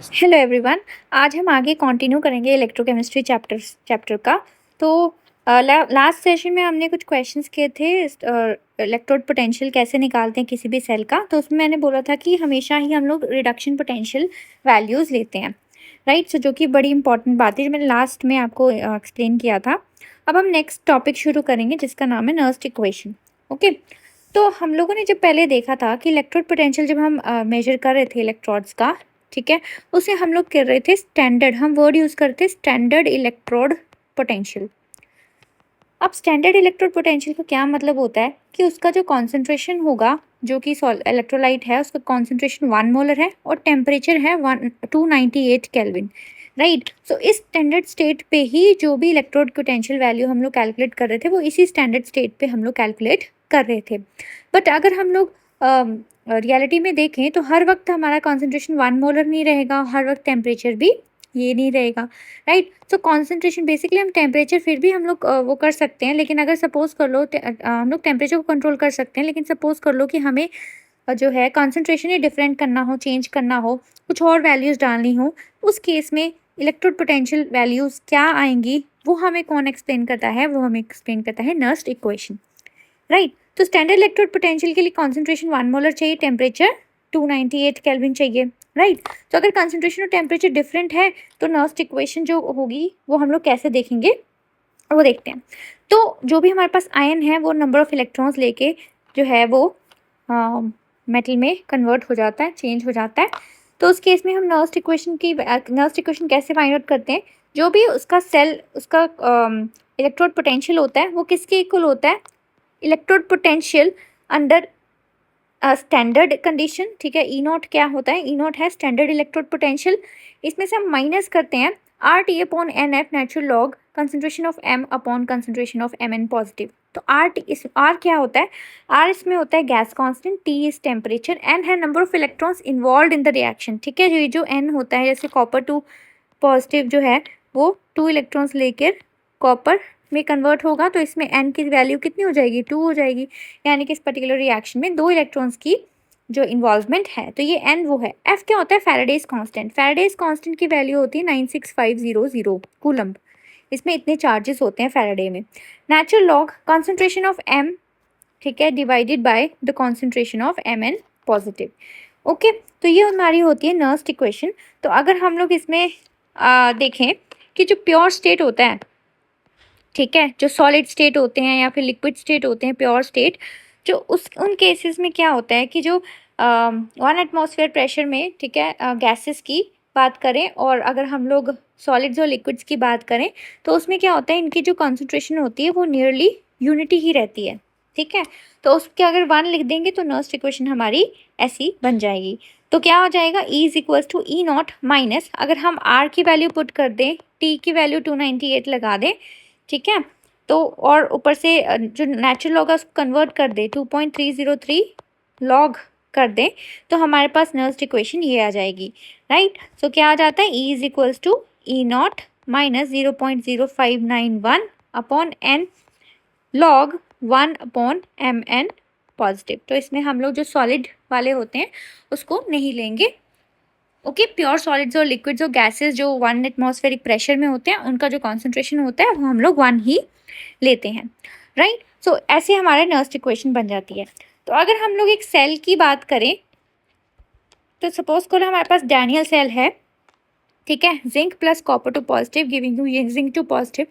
Hello everyone. आज हम आगे कंटिन्यू करेंगे इलेक्ट्रोकेमिस्ट्री चैप्टर का। तो लास्ट सेशन में हमने कुछ क्वेश्चंस किए थे, इलेक्ट्रोड पोटेंशियल कैसे निकालते हैं किसी भी सेल का। तो उसमें मैंने बोला था कि हमेशा ही हम लोग रिडक्शन पोटेंशियल वैल्यूज़ लेते हैं, राइट। सो जो कि बड़ी इंपॉर्टेंट बात है, जो मैंने लास्ट में आपको एक्सप्लेन किया था। अब हम नेक्स्ट टॉपिक शुरू करेंगे जिसका नाम है नर्स्ट इक्वेशन। ओके, तो हम लोगों ने जब पहले देखा था कि इलेक्ट्रोड पोटेंशियल जब हम मेजर कर रहे थे इलेक्ट्रोड्स का, ठीक है, उसे हम लोग कर रहे थे स्टैंडर्ड, हम वर्ड यूज़ करते स्टैंडर्ड इलेक्ट्रोड पोटेंशियल। अब स्टैंडर्ड इलेक्ट्रोड पोटेंशियल का क्या मतलब होता है कि उसका जो कॉन्सेंट्रेशन होगा, जो कि इलेक्ट्रोलाइट है, उसका कॉन्सेंट्रेशन 1 मोलर है और टेम्परेचर है 298 केल्विन, राइट। सो इस स्टैंडर्ड स्टेट पे ही जो भी इलेक्ट्रोड पोटेंशियल वैल्यू हम लोग कैलकुलेट कर रहे थे, वो इसी स्टैंडर्ड स्टेट पे हम लोग कैलकुलेट कर रहे थे। बट अगर हम लोग रियलिटी में देखें तो हर वक्त हमारा कॉन्सेंट्रेशन 1 मोलर नहीं रहेगा, हर वक्त टेम्परेचर भी ये नहीं रहेगा, राइट। सो कॉन्सेंट्रेशन बेसिकली हम टेम्परेचर फिर भी हम लोग वो कर सकते हैं, लेकिन अगर सपोज कर लो हम लोग टेम्परेचर को कंट्रोल कर सकते हैं, लेकिन सपोज कर लो कि हमें जो है कॉन्सेंट्रेशन ही डिफरेंट करना हो, चेंज करना हो, कुछ और वैल्यूज़ डालनी हो, उस केस में इलेक्ट्रोड पोटेंशियल वैल्यूज़ क्या आएंगी, वो हमें कौन एक्सप्लेन करता है? वो हमें एक्सप्लेन करता है नर्स्ट इक्वेशन, राइट। तो स्टैंडर्ड इलेक्ट्रोड पोटेंशियल के लिए कॉन्सेंट्रेशन 1 मोलर चाहिए, टेम्परेचर 298 केल्विन चाहिए, राइट। तो अगर कॉन्सेंट्रेशन और टेम्परेचर डिफरेंट है तो नर्स्ट इक्वेशन जो होगी वो हम लोग कैसे देखेंगे, वो देखते हैं। तो जो भी हमारे पास आयन है वो नंबर ऑफ इलेक्ट्रॉन्स लेके जो है वो मेटल में कन्वर्ट हो जाता है, चेंज हो जाता है। तो उस केस में हम नर्स्ट इक्वेशन कैसे फाइंड आउट करते हैं? जो भी उसका सेल, उसका इलेक्ट्रोड पोटेंशियल होता है, वो किसके इक्वल होता है? Electrode potential under standard condition, ठीक है। ई नॉट क्या होता है? ई नॉट है स्टैंडर्ड इलेक्ट्रोड पोटेंशियल। इसमें से हम माइनस करते हैं R T upon n F natural log concentration of M upon concentration of M N positive. तो आर क्या होता है? आर इसमें होता है gas constant, T is temperature, n है number of electrons involve in the reaction, ठीक है। जो एन होता है, जैसे कॉपर टू पॉजिटिव जो है वो 2 इलेक्ट्रॉन्स लेकर कॉपर में कन्वर्ट होगा, तो इसमें एन की वैल्यू कितनी हो जाएगी? 2 हो जाएगी, यानी कि इस पर्टिकुलर रिएक्शन में 2 इलेक्ट्रॉन्स की जो इन्वॉल्वमेंट है। तो ये एन वो है। एफ क्या होता है? Faraday's constant. फैराडेज कांस्टेंट की वैल्यू होती है 96500 कूलम्ब। इसमें इतने चार्जेस होते हैं फैराडे में। Natural log concentration of M, ठीक है, divided by the concentration of M N positive. Okay, तो ये हमारी होती है नर्स्ट इक्वेशन। तो अगर हम लोग इसमें देखें कि जो प्योर स्टेट होता है, ठीक है, जो सॉलिड स्टेट होते हैं या फिर लिक्विड स्टेट होते हैं, प्योर स्टेट, जो उन केसेस में क्या होता है कि जो 1 एटमॉस्फेयर प्रेशर में, ठीक है, गैसेस की बात करें, और अगर हम लोग सॉलिड्स और लिक्विड्स की बात करें तो उसमें क्या होता है, इनकी जो कॉन्सेंट्रेशन होती है वो नियरली यूनिटी ही रहती है, ठीक है। तो उसके अगर 1 लिख देंगे तो नर्स्ट इक्वेशन हमारी ऐसी बन जाएगी। तो क्या हो जाएगा? E is equals to E naught minus, अगर हम R की वैल्यू पुट कर दें, T की वैल्यू 298 लगा दें, ठीक है, तो और ऊपर से जो नेचुरल लॉग है उसको कन्वर्ट कर दे, 2.303 लॉग कर दें, तो हमारे पास नर्स्ट इक्वेशन ये आ जाएगी, राइट। सो क्या आ जाता है? E is equals to E naught minus 0.0591 upon N log 1 upon M N positive. तो इसमें हम लोग जो सॉलिड वाले होते हैं उसको नहीं लेंगे, ओके। प्योर सॉलिड्स और लिक्विड्स और गैसेस जो 1 एटमॉस्फेरिक प्रेशर में होते हैं, उनका जो कॉन्सेंट्रेशन होता है वो हम लोग 1 ही लेते हैं, राइट। सो ऐसे हमारे नर्स्ट इक्वेशन बन जाती है। तो अगर हम लोग एक सेल की बात करें, तो सपोज करो हमारे पास डैनियल सेल है, ठीक है, zinc plus copper two positive giving you ये zinc two positive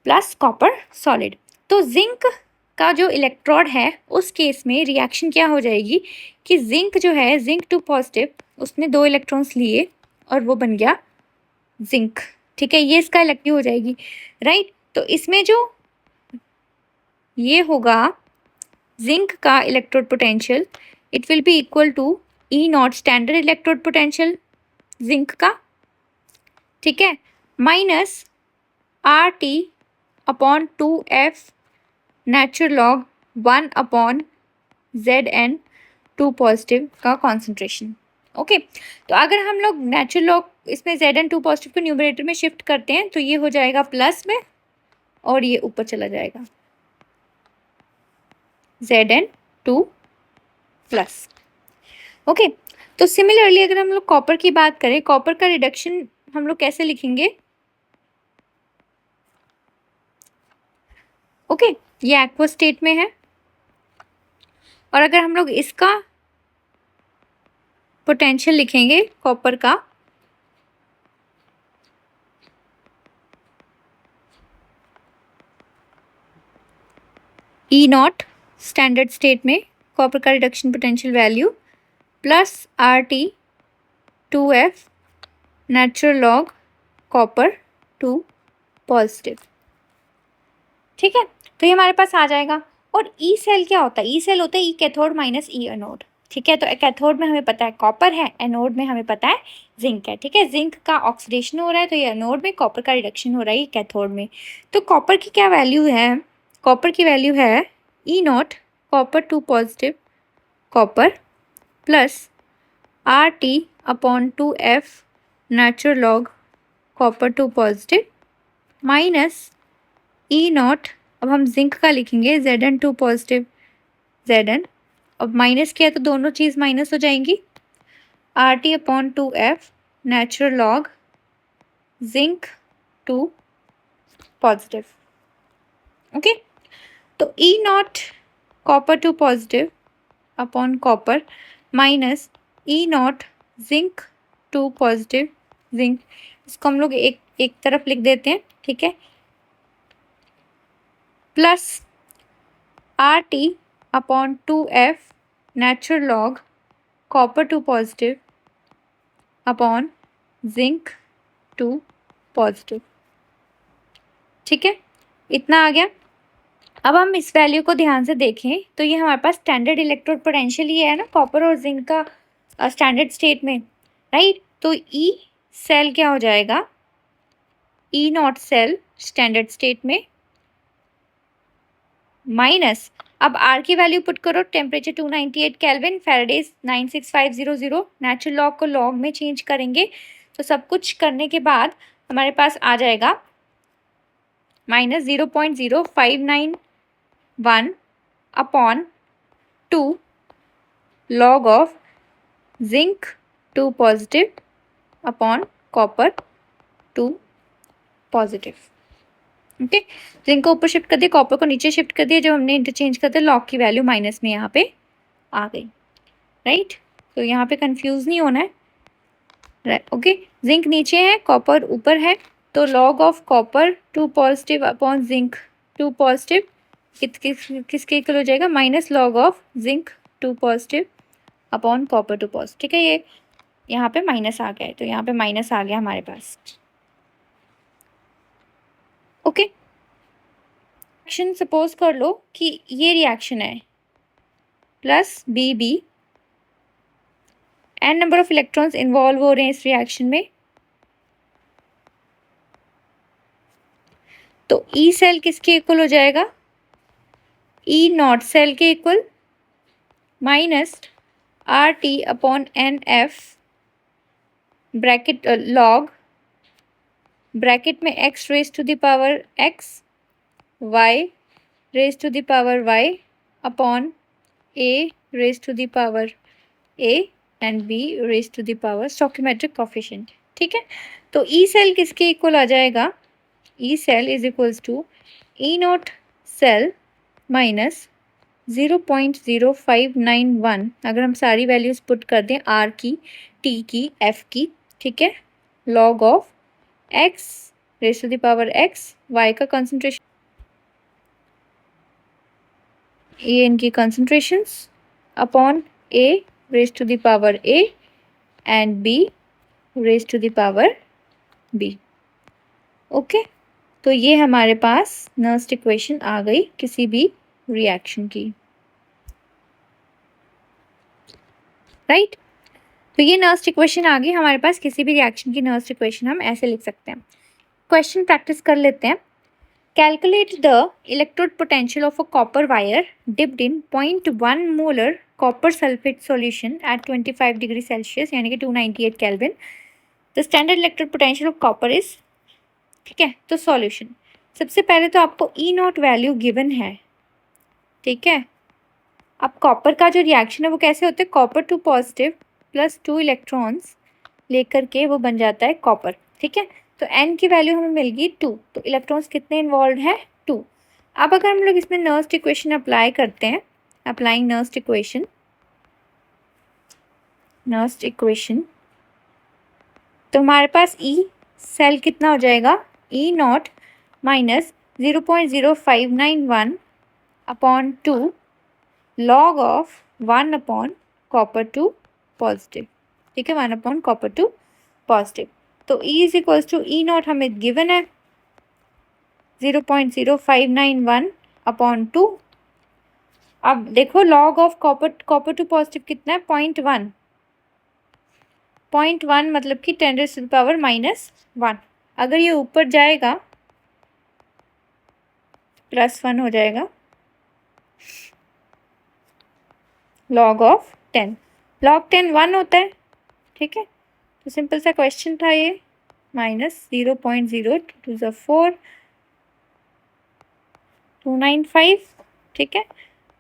plus copper solid. तो जिंक का जो इलेक्ट्रोड है उस केस में रिएक्शन क्या हो जाएगी कि जिंक जो है, जिंक टू पॉजिटिव, उसने 2 इलेक्ट्रॉन्स लिए और वो बन गया जिंक, ठीक है, ये इसका इलेक्टिव हो जाएगी, राइट। तो इसमें जो ये होगा जिंक का electrode potential, it will be equal to E naught standard electrode potential zinc का, ठीक है, minus R T upon 2F natural log 1 upon Zn 2 positive का कॉन्सेंट्रेशन, ओके। तो अगर हम लोग नेचुरल लॉग इसमें Zn 2 पॉजिटिव को न्यूमरेटर में शिफ्ट करते हैं तो ये हो जाएगा प्लस में और ये ऊपर चला जाएगा Zn 2 प्लस, ओके। तो सिमिलरली अगर हम लोग कॉपर की बात करें, कॉपर का रिडक्शन हम लोग कैसे लिखेंगे? ओके, ये एक्वा स्टेट में है, और अगर हम लोग इसका पोटेंशियल लिखेंगे कॉपर का, ई नॉट स्टैंडर्ड स्टेट में कॉपर का reduction potential value plus RT 2F natural log copper two positive. ठीक है, तो ये हमारे पास आ जाएगा। और ई सेल क्या होता है? ई सेल होता है ई कैथोड माइनस ई एनोड। ठीक है, तो कैथोड में हमें पता है कॉपर है, एनोड में हमें पता है जिंक है। ठीक है, जिंक का ऑक्सीडेशन हो रहा है तो ये एनोड में, कॉपर का रिडक्शन हो रहा है ये कैथोड में। तो कॉपर की क्या वैल्यू है? कॉपर की वैल्यू है E not copper two positive copper plus RT upon 2F natural log copper two positive minus E not, अब हम जिंक का लिखेंगे Zn टू पॉजिटिव Zn, अब माइनस किया तो दोनों चीज़ माइनस हो जाएंगी, RT upon 2F natural log zinc two positive. Okay, तो E not copper two positive upon copper minus E not zinc two positive zinc, इसको हम लोग एक तरफ लिख देते हैं। ठीक है, plus RT upon 2F natural log copper two positive upon zinc two positive. ठीक है, इतना आ गया। अब हम इस वैल्यू को ध्यान से देखें तो ये हमारे पास स्टैंडर्ड इलेक्ट्रोड पोटेंशियल ये है ना, कॉपर और जिंक का स्टैंडर्ड स्टेट में, राइट। तो ई सेल क्या हो जाएगा? E naught cell standard state में माइनस, अब आर की वैल्यू पुट करो, temperature 298 kelvin, Faraday's 96500, natural log को लॉग में चेंज करेंगे तो सब कुछ करने के बाद हमारे पास आ जाएगा minus 0.0591 upon 2 log of zinc two positive upon copper two positive. Okay, zinc को ऊपर शिफ्ट कर दिया, कॉपर को नीचे शिफ्ट कर दिया, जब हमने इंटरचेंज कर दिया लॉग की वैल्यू माइनस में यहाँ पे आ गई, राइट। तो यहाँ पे कंफ्यूज नहीं होना है। ओके, जिंक नीचे है, कॉपर ऊपर है, तो log of copper two positive upon zinc two positive किसके इक्वल हो जाएगा? Minus log of zinc two positive upon copper two positive. ठीक है, ये यहाँ पे माइनस आ गया है, तो यहाँ पे माइनस आ गया हमारे पास। ओके, रिएक्शन सपोज कर लो कि ये रिएक्शन है plus BB, N number of electrons involve हो रहे हैं इस रिएक्शन में, तो ई सेल किसके इक्वल हो जाएगा? ई नॉट सेल के equal minus RT upon NF bracket log bracket में x raise to the power x, y raise to the power y अपॉन a raise to the power a and b raise to the power stoichiometric coefficient. ठीक है, तो E cell किसके इक्वल आ जाएगा? E cell is equals to E naught cell minus 0.0591, अगर हम सारी वैल्यूज पुट कर दें, R की, T की, F की, ठीक है, log of x raise to the power x, y का कंसंट्रेशन, ये इनकी concentrations upon a raise to the power a and b raise to the power b। Okay, तो ये हमारे पास नर्स्ट इक्वेशन आ गई किसी भी रिएक्शन की, राइट। तो ये नर्स्ट इक्वेशन आ गई हमारे पास, किसी भी रिएक्शन की नर्स्ट इक्वेशन हम ऐसे लिख सकते हैं। क्वेश्चन प्रैक्टिस कर लेते हैं। Calculate the electrode potential of a copper wire dipped in 0.1 molar copper sulphate solution at 25 degree Celsius यानी कि 298 kelvin. The standard electrode potential of copper is, ठीक है। तो सॉल्यूशन, सबसे पहले तो आपको ई नॉट वैल्यू गिवन है, ठीक है। अब कॉपर का जो रिएक्शन है वो कैसे होता है? Copper two positive plus 2 electrons लेकर के वो बन जाता है कॉपर। ठीक है, तो n की वैल्यू हमें मिल गई 2, तो इलेक्ट्रॉन्स कितने इन्वॉल्व है 2। अब अगर हम लोग इसमें नर्स्ट इक्वेशन अप्लाई करते हैं, अप्लाइंग नर्स्ट इक्वेशन, तो हमारे पास E सेल कितना हो जाएगा, E0 minus 0.0591 upon 2 log of 1 upon copper 2 positive. ठीक है, 1 अपॉन कॉपर 2 पॉजिटिव। तो E is equals to E0 हमें गिवन है 0.0591 अपॉन 2। अब देखो लॉग ऑफ कॉपर 2 पॉजिटिव कितना है 0.1 मतलब कि 10⁻⁻1। अगर ये ऊपर जाएगा +1 हो जाएगा लॉग ऑफ 10। लॉग 10 1 होता है। ठीक है, तो सिंपल सा क्वेश्चन था ये, -0.0294 ठीक है,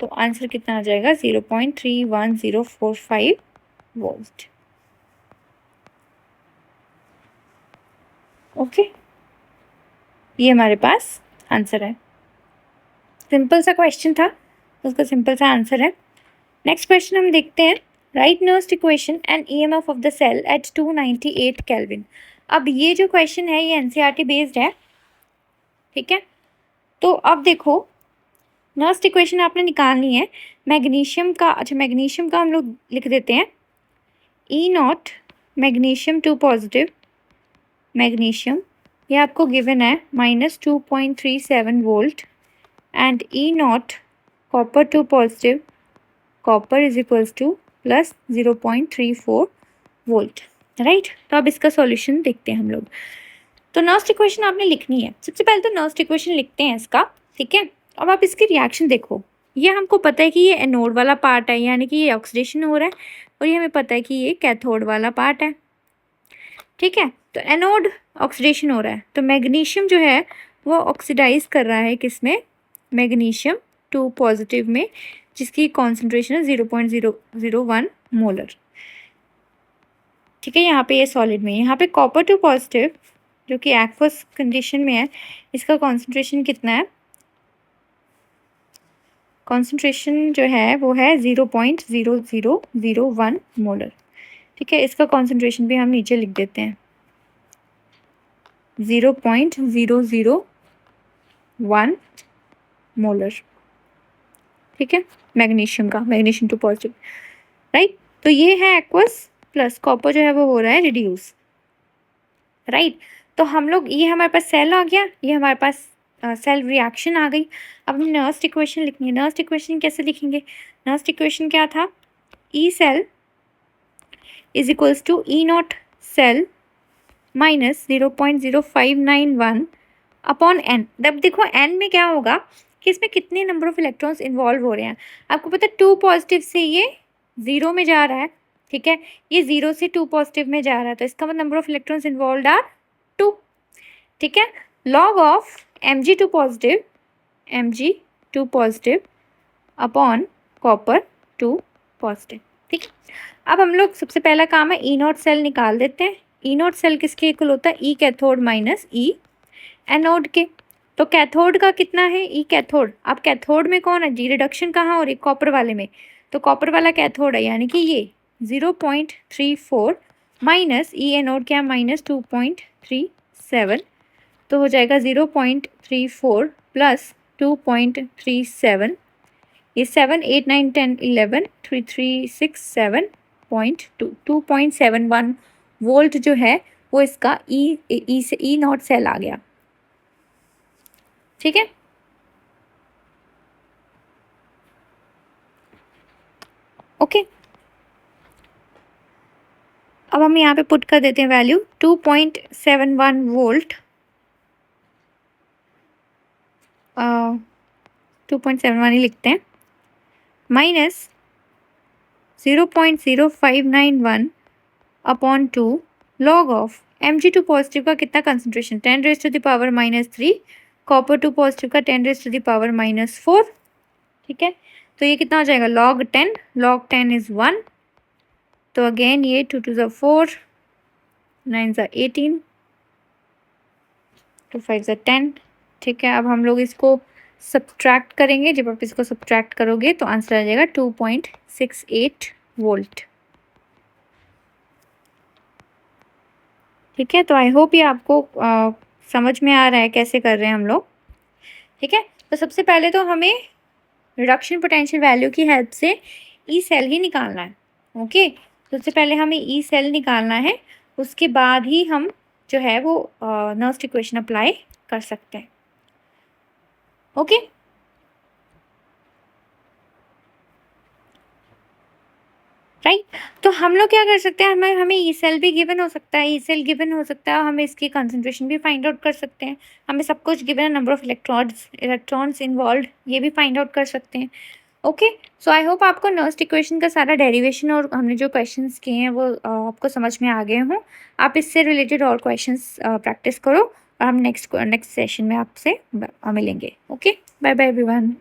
तो आंसर कितना आ जाएगा 0.31045 वोल्ट। ओके, ये हमारे पास आंसर है। सिंपल सा क्वेश्चन था, उसका सिंपल सा आंसर है। नेक्स्ट क्वेश्चन हम देखते हैं, right Nernst equation and EMF of the cell at 298 kelvin. अब ये जो क्वेश्चन है ये NCERT बेस्ड है। ठीक है, तो अब देखो नर्स्ट इक्वेशन आपने निकालनी है मैग्नीशियम का। अच्छा, मैग्नीशियम का हम लोग लिख देते हैं E0 मैग्नीशियम 2 पॉजिटिव, मैग्नीशियम ये आपको गिवन है -2.37 volt and E0 copper 2 positive, copper is equals two plus 0.34 volt. Right, तो अब इसका सॉल्यूशन देखते हैं हम लोग। तो नर्स्ट इक्वेशन आपने लिखनी है। सबसे पहले तो नर्स्ट इक्वेशन लिखते हैं इसका। ठीक है, अब आप इसकी रिएक्शन देखो। ये हमको पता है कि ये एनोड वाला पार्ट है, यानी कि ये ऑक्सीडेशन हो रहा है, और ये हमें पता है कि ये कैथोड वाला पार्ट है। ठीक है, तो एनोड ऑक्सीडेशन हो रहा है, तो मैग्नीशियम जो है वो ऑक्सीडाइज कर रहा है किसमें, मैग्नीशियम 2 पॉजिटिव में, जिसकी कॉन्सेंट्रेशन है 0.001 मोलर। ठीक है, यहाँ पे ये सॉलिड में, यहाँ पे कॉपर 2 पॉजिटिव जो कि एक्वस कंडीशन में है, इसका कॉन्सेंट्रेशन कितना है, कॉन्सेंट्रेशन जो है वो है 0.0001 मोलर। ठीक है, इसका कॉन्सेंट्रेशन भी हम नीचे लिख देते हैं 0.001 मोलर। ठीक है, मैग्नीशियम का, मैग्नीशियम 2 पॉजिटिव। राइट, तो ये है एक्वस, प्लस कॉपर जो है वो हो रहा है रिड्यूस। राइट, तो हम लोग, ये हमारे पास सेल आ गया, ये हमारे पास सेल रिएक्शन आ गई। अब हमें नर्स्ट इक्वेशन लिखनी है। नर्स्ट इक्वेशन कैसे लिखेंगे, नर्स्ट इक्वेशन क्या था, E cell is equals to E0 cell minus 0.0591 upon n। अब देखो n में क्या होगा कि इसमें कितने नंबर ऑफ इलेक्ट्रॉन्स इन्वॉल्व हो रहे हैं। आपको पता है 2 पॉजिटिव से ये 0 में जा रहा है। ठीक है, ये 0 से 2 पॉजिटिव में जा रहा है, तो इसका मतलब number of electrons involve are 2। ठीक है, log of Mg2 positive upon copper 2 positive. ठीक है, अब हम लोग सबसे पहला काम है E0 सेल निकाल देते हैं। E0 सेल किसके इक्वल होता है, E cathode minus E anode के। तो कैथोड का कितना है, E कैथोड। अब कैथोड में कौन है, जी रिडक्शन कहाँ हो रही, कॉपर वाले में, तो कॉपर वाला कैथोड है, यानी कि ये 0.34 माइनस E एनोड क्या, -2.37, तो हो जाएगा 0.34 प्लस 2.37, ये 7 8 9 10 11 3 3 6 7.2 2.71 वोल्ट जो है वो इसका ई से E0 सेल आ गया। ठीक है, ओके, अब हम यहाँ पे पुट कर देते हैं वैल्यू 2.71 वोल्ट, 2.71 ही लिखते हैं, minus 0.0591 upon 2 log of Mg2 positive का कितना कंसंट्रेशन, 10⁻³ कॉपर 2 पॉजिटिव का 10⁻⁻4। ठीक है, तो ये कितना हो जाएगा, log 10 इज 1, तो अगेन ये 2 2 ज़ा 4, 9 ज़ा 18, 2 5 ज़ा 10। ठीक है, अब हम लोग इसको सब्ट्रैक्ट करेंगे। जब आप इसको सब्ट्रैक्ट करोगे तो आंसर आ जाएगा 2.68 वोल्ट। ठीक है, तो आई होप ये आपको समझ में आ रहा है कैसे कर रहे हैं हम लोग। ठीक है, तो सबसे पहले तो हमें रिडक्शन पोटेंशियल वैल्यू की हेल्प से ई सेल ही निकालना है। ओके, सबसे पहले हमें ई सेल निकालना है, उसके बाद ही हम जो है वो नर्स्ट इक्वेशन अप्लाई कर सकते हैं। Okay, right. तो हम लोग क्या कर सकते हैं, हमें ई सेल भी गिवन हो सकता है, ई सेल गिवन हो सकता है, हमें इसकी कंसंट्रेशन भी फाइंड आउट कर सकते हैं, हमें सब कुछ गिवन है, नंबर ऑफ इलेक्ट्रॉन्स इन्वॉल्व ये भी फाइंड आउट कर सकते हैं। ओके, सो आई होप आपको नर्स्ट इक्वेशन का सारा डेरिवेशन और हमने जो क्वेश्चंस किए हैं वो आपको समझ में आ गए हों। आप इससे रिलेटेड और क्वेश्चंस प्रैक्टिस करो और हम नेक्स्ट सेशन में आपसे मिलेंगे। Okay, bye bye everyone.